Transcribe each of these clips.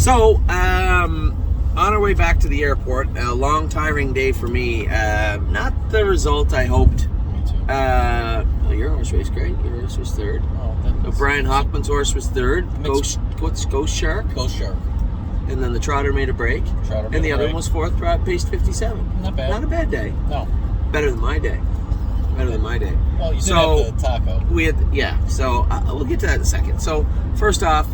So, on our way back to the airport, a long, tiring day for me. Not the result I hoped. Me too. Your horse raced great. Your horse was third. Oh, Brian Hockman's horse was third. Ghost Shark. Ghost Shark. And then the Trotter made a break. And the other one was fourth, paced 57. Not bad. Not a bad day. No. Better than my day. Well, you did have the taco. So we'll get to that in a second. So first off,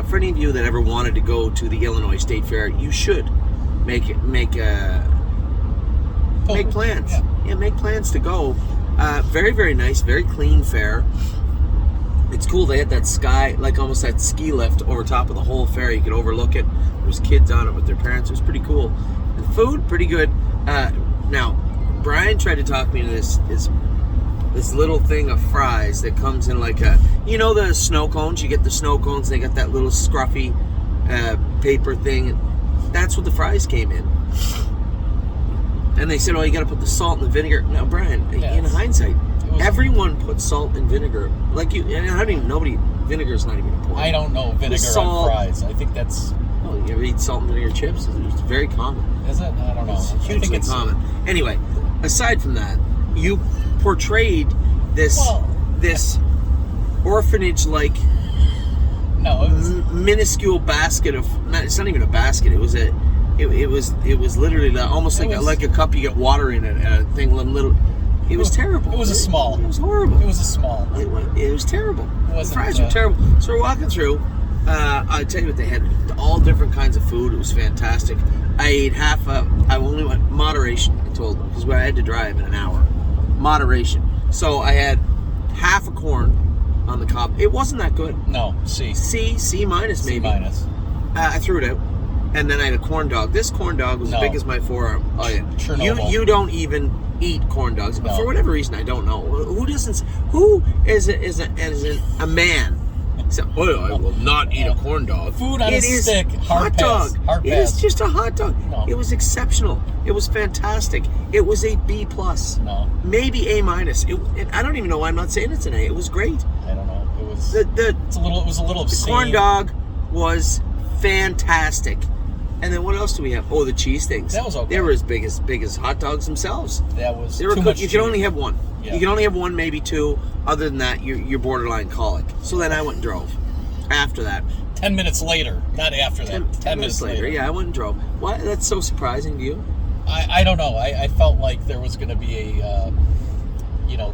for any of you that ever wanted to go to the Illinois State Fair, you should make plans. Yeah, make plans to go. Very, very nice, very clean fair. It's cool. They had that sky, like almost that ski lift over top of the whole fair. You could overlook it. There was kids on it with their parents. It was pretty cool. And food, pretty good. Now, Brian tried to talk me into this little thing of fries that comes in like the snow cones. You get the snow cones. They got that little scruffy paper thing. That's what the fries came in. And they said, "Oh, you got to put the salt and the vinegar." Now, Brian, in hindsight, everyone puts salt and vinegar. Like and I don't even. Vinegar's not even important. I don't know vinegar on fries. I think that's. Oh, you ever eat salt and vinegar chips? It's very common. Is it? I don't know. It's hugely common. Anyway, aside from that, you portrayed this orphanage-like minuscule basket of. It's not even a basket. It was It was literally almost like a cup you get water in it. A thing little. It was terrible. It was a small. It was horrible. It was a small. It was terrible. The fries were terrible. So we're walking through. I tell you what, they had all different kinds of food. It was fantastic. I ate I only went moderation. I told them because I had to drive in an hour. Moderation. So I had half a corn on the cob. It wasn't that good. No, C minus maybe. C minus. I threw it out. And then I had a corn dog. This corn dog was as big as my forearm. Oh yeah. Chernobyl. You don't even eat corn dogs. No. For whatever reason, I don't know. Who is a man? So, I will not eat a corn dog. Food on a stick. Hot dog. It is just a hot dog. No. It was exceptional. It was fantastic. It was a B+. No. Maybe A-. I don't even know why I'm not saying it's an A. It was great. I don't know. It was. It was a little obscene. The corn dog was fantastic. And then what else do we have? Oh, the cheese things. That was okay. They were as big as hot dogs themselves. That was too much. You can only have one. Yeah. You can only have one, maybe two. Other than that, you're borderline colic. So then I went and drove. After that. 10 minutes later. Not after that. 10 minutes later. Yeah, I went and drove. Why? That's so surprising to you? I don't know. I felt like there was going to be a,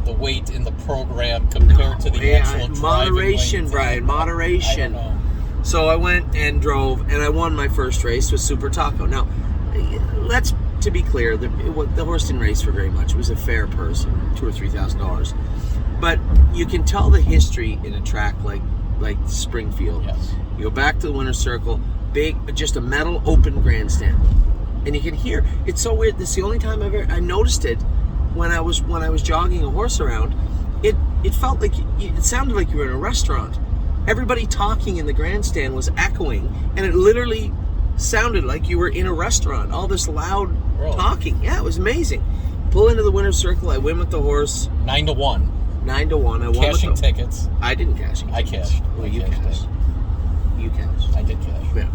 the weight in the program compared to the actual driving moderation, weight. Brian. Moderation. I don't know. So I went and drove, and I won my first race with Super Taco. Now, to be clear, the horse didn't race for very much. It was a fair purse, $2,000 or $3,000. But you can tell the history in a track like Springfield. Yes. You go back to the winner's circle, big, just a metal open grandstand, and you can hear. It's so weird. This is the only time I noticed it when I was jogging a horse around. It felt like it sounded like you were in a restaurant. Everybody talking in the grandstand was echoing, and it literally sounded like you were in a restaurant. All this loud talking. Yeah, it was amazing. Pull into the winner's circle. I win with the horse. 9-1. 9-1. I won cashing tickets. I didn't cash. I cashed. Well, you cashed. You cashed. I did cash. Yeah.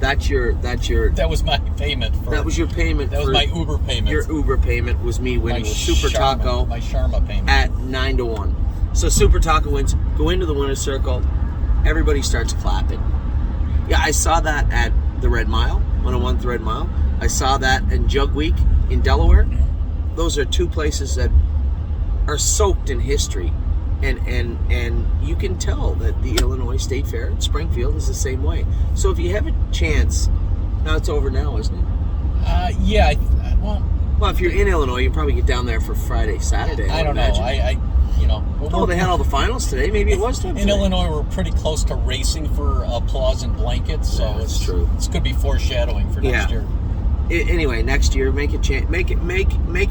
That's your. That was my payment. That was your payment. That was my Uber payment. Your Uber payment was me winning with Super Taco. My Sharma payment. At 9-1. So Super Taco wins. Go into the winner's circle. Everybody starts clapping. Yeah, I saw that at the Red Mile, when I won the Red Mile. I saw that in Jug Week in Delaware. Those are two places that are soaked in history. And you can tell that the Illinois State Fair in Springfield is the same way. So if you have a chance, now it's over now, isn't it? Yeah. Well, if you're in Illinois, you probably get down there for Friday, Saturday. I don't know. They had all the finals today. Maybe it was time in Illinois. We're pretty close to racing for applause and blankets, so it's true. This could be foreshadowing for next year. Anyway, next year, make a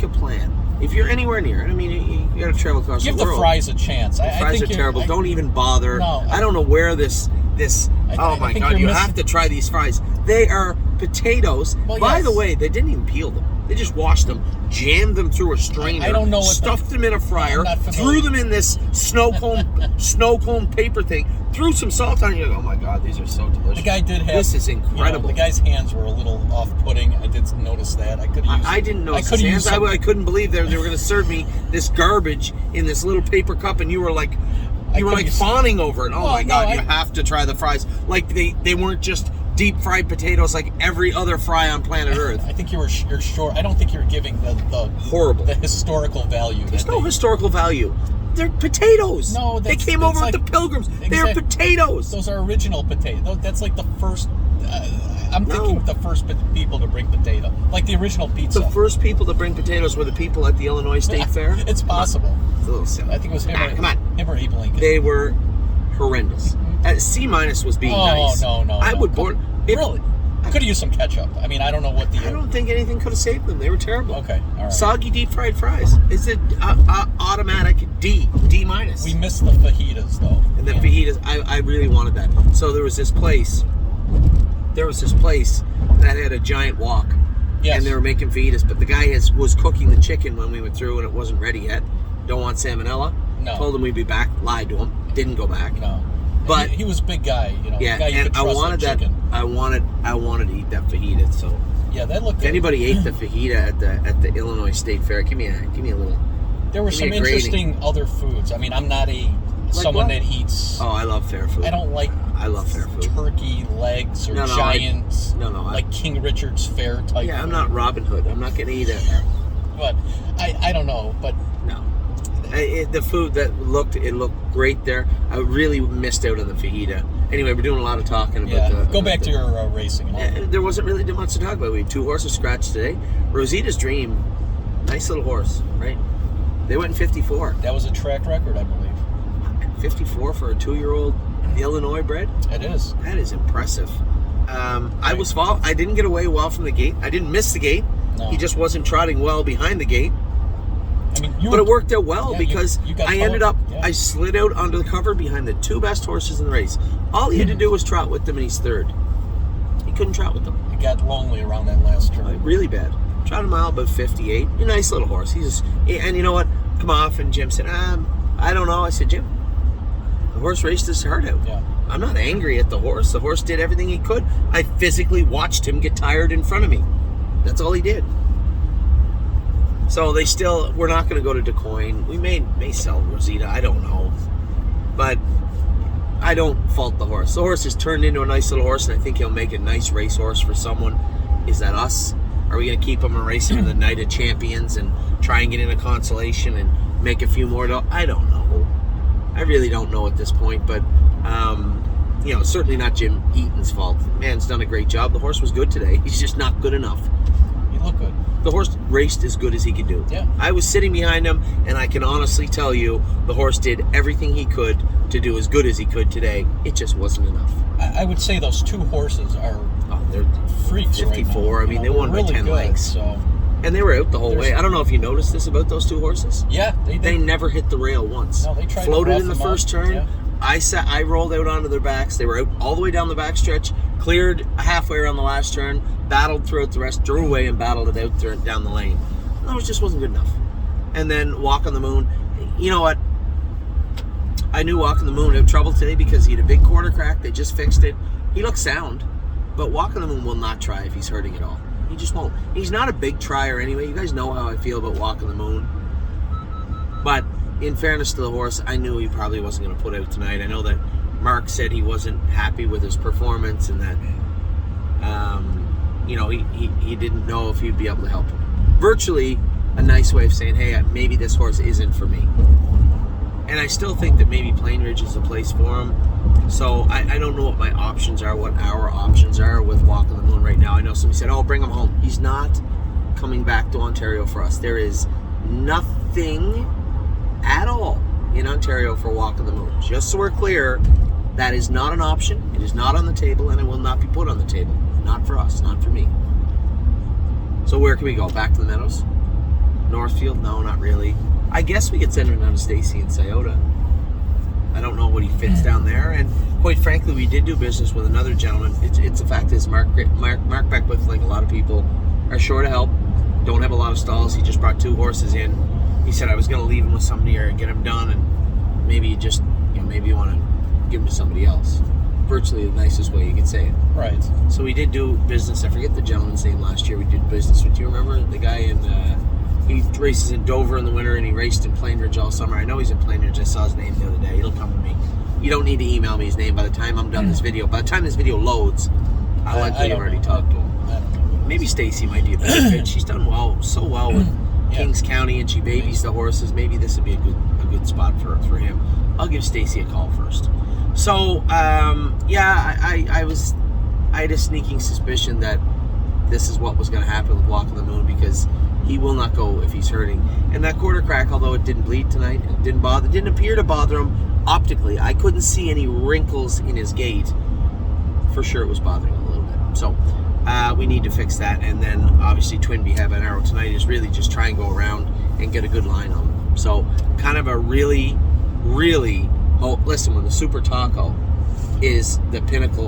plan. If you're anywhere near, you got to travel across the world. Give the fries a chance. The fries are terrible. Don't even bother. No, I don't know where this. Oh my God! You have to try these fries. They are potatoes. Well, by the way, they didn't even peel them. They just washed them, jammed them through a strainer, I don't know what stuffed them in a fryer, I'm not familiar. threw them in this snow cone paper thing, threw some salt on it. You're like, oh my God, these are so delicious. The guy did have. This is incredible. The guy's hands were a little off-putting. I did notice that. I didn't notice his hands. I couldn't believe they were going to serve me this garbage in this little paper cup, and you were like fawning over it. Oh my God, you have to try the fries. Like they weren't just deep fried potatoes like every other fry on planet Earth. I think you're short. I don't think you're giving the horrible the historical value. There's no historical value. They're potatoes. No, they came over with the Pilgrims. They're potatoes. Those are original potatoes. That's like the first. I'm thinking the first people to bring potato, like the original pizza. The first people to bring potatoes were the people at the Illinois State Fair. It's possible. It's a little silly. I think it was him. Come on. Him or Abe Lincoln. They were horrendous. C- was being nice. No. I would board. Really? Could have used some ketchup. I mean, I don't know what the. I don't think anything could have saved them. They were terrible. Okay, all right. Soggy deep fried fries. It's an automatic D-. We missed the fajitas though. And the fajitas, I really wanted that. So there was this place that had a giant wok. Yes. And they were making fajitas, but the guy was cooking the chicken when we went through, and it wasn't ready yet. Don't want salmonella. No. Told him we'd be back. Lied to him. Didn't go back. No. But he was a big guy, Yeah, guy you and could I trust wanted that. chicken. I wanted to eat that fajita. So yeah, that looked if good. anybody ate the fajita at the Illinois State Fair, give me a little. There were some interesting other foods. I mean, I'm not someone that eats. Oh, I love fair food. I don't like. I love fair food. Turkey legs or giants. Like King Richard's Fair type. Yeah, I'm not Robin Hood. I'm not gonna eat it. But I don't know. But no. The food that looked great there. I really missed out on the fajita. Anyway, we're doing a lot of talking about go back to your racing. There wasn't really too much to talk about. We had 2 horses scratched today. Rosita's Dream, nice little horse, right? They went in 54. That was a track record, I believe. 54 for a 2-year-old Illinois bred? It is. That is impressive. I didn't get away well from the gate. I didn't miss the gate. No. He just wasn't trotting well behind the gate. I mean, but it worked out well because I ended up, yeah. I slid out onto the cover behind the 2 best horses in the race. All he had to do was trot with them, and he's 3rd. He couldn't trot with them. It got lonely around that last turn. Really bad. Trot a mile above 58. A nice little horse. And you know what? Come off, and Jim said, I don't know. I said, Jim, the horse raced his heart out. Yeah. I'm not angry at the horse. The horse did everything he could. I physically watched him get tired in front of me. That's all he did. So we're not going to go to DeCoin. We may sell Rosita. I don't know. But I don't fault the horse. The horse has turned into a nice little horse, and I think he'll make a nice racehorse for someone. Is that us? Are we going to keep him a racing in the Night of Champions and try and get in a consolation and make a few more? I don't know. I really don't know at this point, but certainly not Jim Eaton's fault. Man's done a great job. The horse was good today. He's just not good enough. He looked good. The horse raced as good as he could do. Yeah. I was sitting behind him, and I can honestly tell you the horse did everything he could to do as good as he could today. It just wasn't enough. I would say those 2 horses are they're freaks 54. Right now. I mean, they won really by 10 good, lengths. So. And they were out the whole way. I don't know if you noticed this about those 2 horses. Yeah, they never hit the rail once. No, they tried floated to in the first turn. Yeah. I rolled out onto their backs. They were out all the way down the backstretch, cleared halfway around the last turn, battled throughout the rest, drew away and battled it out down the lane. No, it just wasn't good enough. And then Walk on the Moon. You know what? I knew Walk on the Moon had trouble today because he had a big quarter crack. They just fixed it. He looks sound, but Walk on the Moon will not try if he's hurting at all. He just won't. He's not a big trier anyway. You guys know how I feel about Walk on the Moon. But in fairness to the horse, I knew he probably wasn't going to put out tonight. I know that Mark said he wasn't happy with his performance and that he didn't know if he'd be able to help him. Virtually a nice way of saying, hey, maybe this horse isn't for me. And I still think that maybe Plain Ridge is the place for him. So I don't know what my options are, what our options are with Walk on the Moon right now. I know somebody said, bring him home. He's not coming back to Ontario for us. There is nothing at all in Ontario for Walk on the Moon. Just so we're clear, that is not an option. It is not on the table, and it will not be put on the table. Not for us, not for me. So where can we go? Back to the Meadows? Northfield? No, not really. I guess we could send him down to Stacy and Scioto. I don't know what he fits down there, and quite frankly, we did do business with another gentleman. It's the fact is Mark Beckwith, like a lot of people, are short of help. don't have a lot of stalls. He just brought 2 horses in. He said I was going to leave them with somebody or get them done, and maybe you just, maybe you want to give them to somebody else. Virtually the nicest way you could say it. Right. So we did do business. I forget the gentleman's name last year. We did business with. Do you remember the guy in? He races in Dover in the winter, and he raced in Plainridge all summer. I know he's in Plainridge. I saw his name the other day. It'll come to me. You don't need to email me his name by the time I'm done this video. By the time this video loads, I'll likely have already talked to him. I don't know. Maybe Stacy might be a better fit. She's done so well with Kings County, and she babies the horses. Maybe this would be a good spot for him. I'll give Stacy a call first. So I had a sneaking suspicion that this is what was going to happen with Walk on the Moon, because he will not go if he's hurting. And that quarter crack, although it didn't bleed tonight, it didn't appear to bother him optically. I couldn't see any wrinkles in his gait. For sure, it was bothering him a little bit. So we need to fix that. And then obviously Twinbee Habanero tonight is really just try and go around and get a good line on him. So kind of a really, really. Oh, listen, when the Super Taco is the pinnacle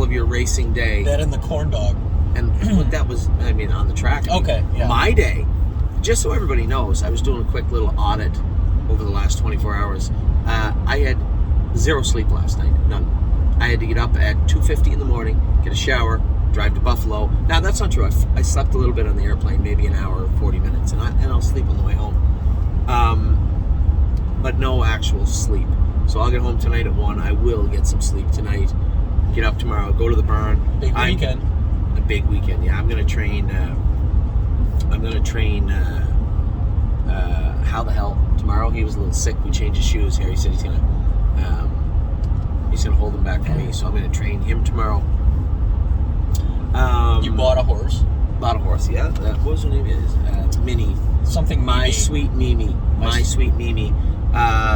of your racing day. That and the corn dog. And what that was, on the track. Okay, yeah. My day, just so everybody knows, I was doing a quick little audit over the last 24 hours. I had 0 sleep last night, none. I had to get up at 2:50 in the morning, get a shower, drive to Buffalo. Now, that's not true. I slept a little bit on the airplane, maybe an hour or 40 minutes, and I'll sleep on the way home. But no actual sleep. So I'll get home tonight at 1. I will get some sleep tonight. Get up tomorrow. Go to the barn. Big weekend. A big weekend. Yeah, I'm gonna train. How the hell tomorrow? He was a little sick. We changed his shoes here. He said he's gonna hold them back for me. So I'm gonna train him tomorrow. You bought a horse. Bought a horse. Yeah. What was her name? Minnie. Something. My Sweet Mimi. My Sweet Mimi.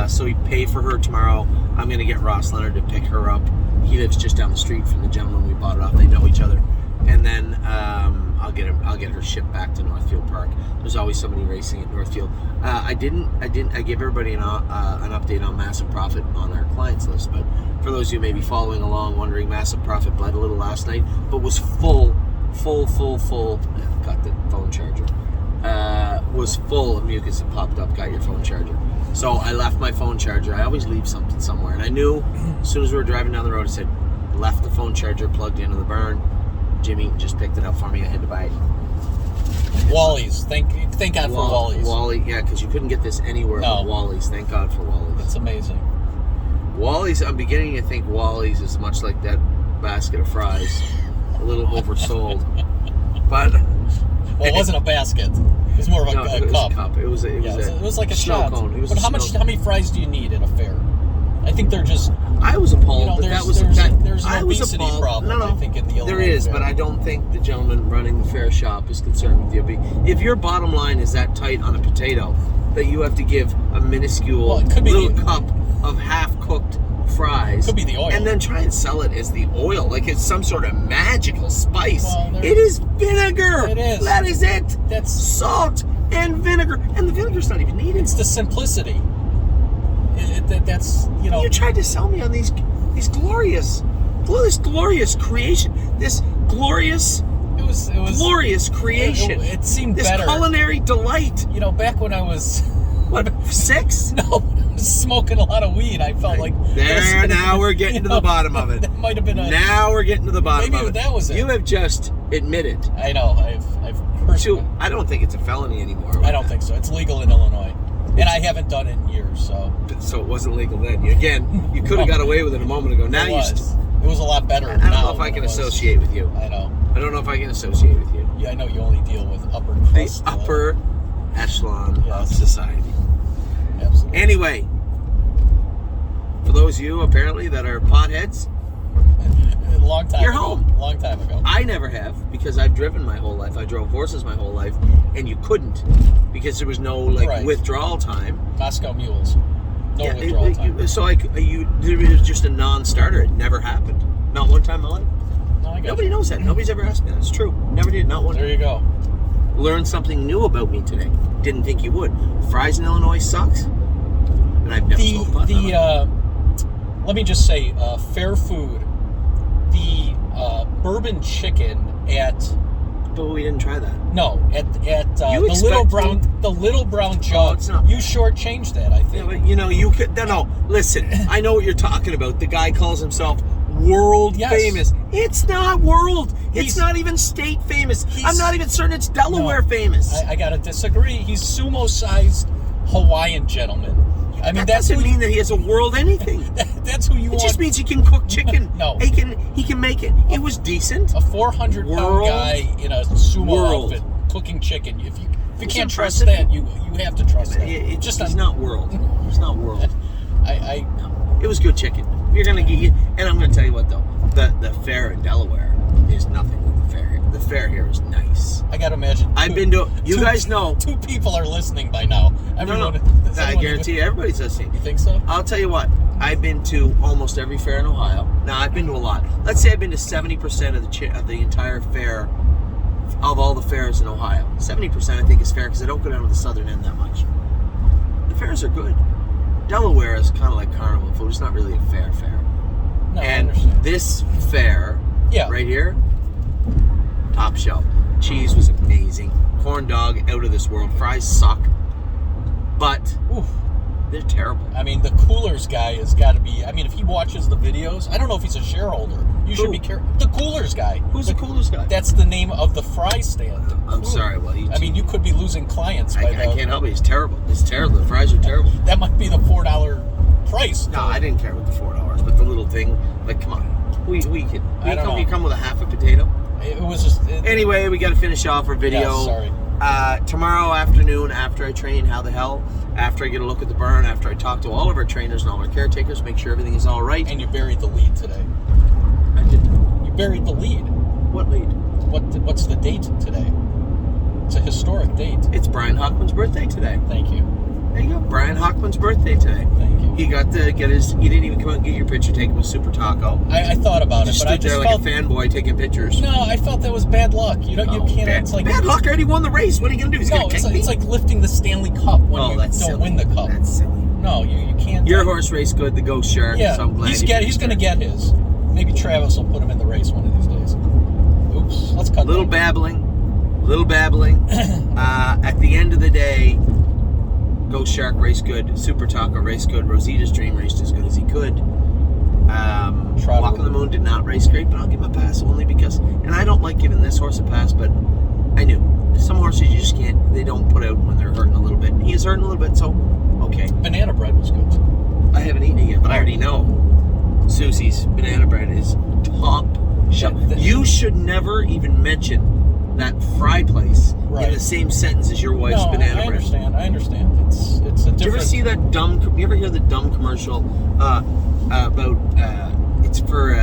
So we pay for her tomorrow. I'm going to get Ross Leonard to pick her up. He lives just down the street from the gentleman we bought it off. They know each other. And then I'll get her shipped back to Northfield Park. There's always somebody racing at Northfield. I gave everybody an update on Massive Profit on our clients list. But for those of you maybe following along, wondering, Massive Profit bled a little last night, but was full. Got the phone charger. Was full of mucus and popped up. Got your phone charger. So I left my phone charger. I always leave something somewhere, and I knew as soon as we were driving down the road, I said, left the phone charger plugged into the barn. Jimmy just picked it up for me. I had to buy it. Wally's. Thank God for Wally's. Wally, yeah, because you couldn't get this anywhere but Wally's. Thank God for Wally's. That's amazing. Wally's. I'm beginning to think Wally's is much like that basket of fries, a little oversold, but. Well, it wasn't a basket. It was more of a cup. It was like a snow shot. cone. But how many fries do you need in a fair? I think they're just. I was appalled. There's an obesity problem. No, I think in the Illinois there is, fair. but I don't think the gentleman running the fair shop is concerned with the obesity. If your bottom line is that tight on a potato that you have to give a minuscule little cup of half-cooked fries, could be the oil, and then try and sell it as the oil, like it's some sort of magical spice. It is vinegar. It is. That is it. That's salt and vinegar, and the vinegar's not even needed. It's the simplicity. That's You tried to sell me on these glorious creation. This glorious. It was glorious creation. It seemed this better. Culinary delight. Back when I was 6? No, I was smoking a lot of weed. I felt like there. Now we're getting to the bottom of it. That might have been now we're getting to the bottom of it. Maybe that was it. You have just admitted. I know. I've cursed. I don't think it's a felony anymore. I don't think so. It's legal in Illinois, and I haven't done it in years. So it wasn't legal then. You could have got away with it a moment ago. Now it was a lot better. I don't know if I can associate with you. I know. I don't know if I can associate with you. Yeah, I know you only deal with upper crust. The upper echelon of society. Absolutely. Anyway, for those of you apparently that are potheads, long time you're ago. home. Long time ago. I never have, because I've driven my whole life. I drove horses my whole life, and you couldn't because there was no withdrawal time. Moscow mules. No withdrawal time. So it was just a non-starter. It never happened. Not one time in my life. No, Nobody knows that. Nobody's ever asked me that. It's true. Never did. Not one. There you go. Learned something new about me today. Didn't think you would. Fries in Illinois sucks. And I've never smoked pot. Let me just say, fair food. The bourbon chicken at But we didn't try that. No, at You the little brown jug. it's not- You shortchanged that, I Yeah, think. but you could. No, listen. I know what you're talking about. The guy calls himself world Yes. famous. It's not world. It's He's- not even state famous. I'm not even certain it's Delaware famous. I gotta disagree. He's sumo-sized Hawaiian gentleman. I mean, that that's doesn't who mean that he has a world anything. that's who you It want. just means he can cook chicken. No. He can make it. It was decent. A 400-pound World. guy in a sumo World. outfit cooking chicken. If you It's can't trust impressive. that, you have to trust that. It's not world. It's not world. I It was good chicken. You're gonna get, and I'm gonna tell you what though, the fair in Delaware is nothing like the fair here. The fair here is nice. I gotta imagine. I've been to. You guys know. 2 people are listening by now. Everyone, does I anyone guarantee you, everybody's listening. You think so? I'll tell you what. I've been to almost every fair in Ohio. Now I've been to a lot. Let's say I've been to 70% of the entire fair, of all the fairs in Ohio. 70% I think is fair because I don't go down to the southern end that much. The fairs are good. Delaware is kind of like carnival food. It's not really a fair. No, I And understand. this fair, Yeah. right here, top shelf. Cheese was amazing. Corn dog, out of this world. Fries suck, but Oof. they're terrible. I mean, the Coolers guy has got to be. I mean, if he watches the videos, I don't know if he's a shareholder. You should Who? be careful. The Coolers guy. Who's the coolest guy? That's the name of the fry stand. I'm Cooler. sorry. Well, I mean, you could be losing clients by I can't help it. It's terrible. It's terrible. The fries are terrible. That might be the $4 price. No, I didn't care with the $4, but the little thing, like, come on, we could. I don't know. You come with a half a potato. It was just. Anyway, we got to finish off our video. Yeah, sorry. Tomorrow afternoon, after I train, how the hell? After I get a look at the barn, after I talk to all of our trainers and all our caretakers, make sure everything is all right. And you buried the lead today. I did. You buried the lead. What lead? What's the date today? It's a historic date. It's Brian Hockman's birthday today. Thank you. There you go. Brian Hockman's birthday today. Thank you. He got to get his. He didn't even come out and get your picture taken with Super Taco. I thought about Just it, but I stood just there felt like a fanboy taking pictures. no. I felt that was bad luck. You know, you can't. Bad, It's like bad luck. I already won the race. What are you gonna do? He's No, gonna it's kick like, me? it's like lifting the Stanley Cup when you that's don't silly. win the cup. That's silly. No, you can't. Your horse raced good. The Ghost Shark. Yeah, So I'm glad he's gonna get his. Maybe Travis will put him in the race one of these days. Oops, let's cut. Little that. babbling. At the end of the day, Ghost Shark raced good. Super Taco raced good. Rosita's Dream raced as good as he could. Walk on the Moon did not race great, but I'll give him a pass only because, and I don't like giving this horse a pass, but I knew some horses you just can't. They don't put out when they're hurting a little bit. He is hurting a little bit, so okay. Banana bread was good. I haven't eaten it yet, but I already know Susie's banana bread is top shelf. You should never even mention that fry place Right. in the same sentence as your wife's No, banana I bread. understand. I understand. It's a different. Did you ever see that dumb? You ever hear the dumb commercial about? It's for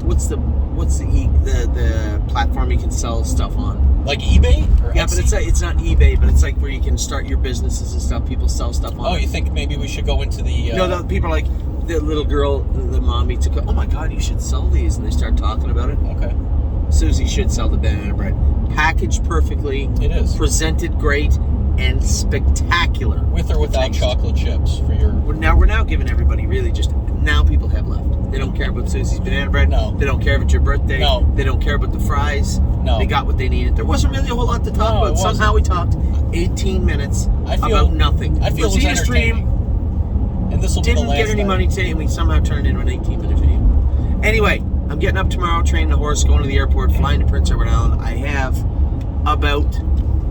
what's the platform you can sell stuff on? like eBay? Or Yeah, but Etsy? it's not eBay, but it's like where you can start your businesses and stuff. People sell stuff on. Oh, you think maybe we should go into the? No, people are like the little girl, the mommy took. Oh my God, you should sell these, and they start talking about it. Okay. Susie should sell the banana bread, packaged perfectly. It is. Presented great and spectacular. With or without Taste. chocolate chips for your. We're now giving everybody really just now people have left. They don't care about Susie's banana bread. No. They don't care about your birthday. No. They don't care about the fries. No. They got what they needed. There wasn't really a whole lot to talk No, it about. Somehow we talked 18 minutes about nothing. I feel it was Rosita's entertaining. Dream And this will be the didn't last get any time. money today, and we somehow turned into an 18-minute video. Anyway, I'm getting up tomorrow, training the horse, going to the airport, flying to Prince Edward Island. I have about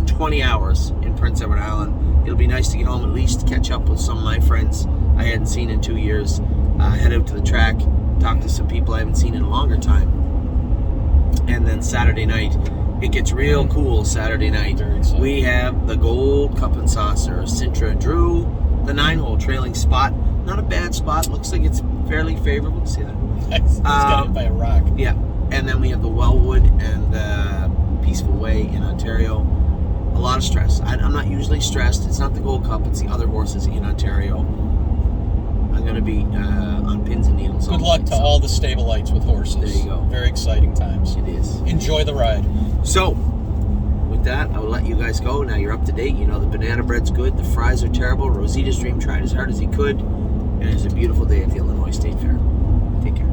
20 hours in Prince Edward Island. It'll be nice to get home, at least catch up with some of my friends I hadn't seen in 2 years. Head out to the track, talk to some people I haven't seen in a longer time. And then Saturday night, it gets real cool Saturday night. Very exciting. We have the Gold Cup and Saucer. Sintra drew the 9-hole trailing spot. Not a bad spot. Looks like it's fairly favorable. See that? He's got hit by a rock. Yeah. And then we have the Wellwood and the Peaceful Way in Ontario. A lot of stress. I'm not usually stressed. It's not the Gold Cup. It's the other horses in Ontario. I'm going to be on pins and needles. Good luck to all the stablites with horses. There you go. Very exciting times. It is. Enjoy the ride. So, with that, I will let you guys go. Now you're up to date. You know the banana bread's good. The fries are terrible. Rosita's Dream tried as hard as he could. And it's a beautiful day at the Illinois State Fair. Take care.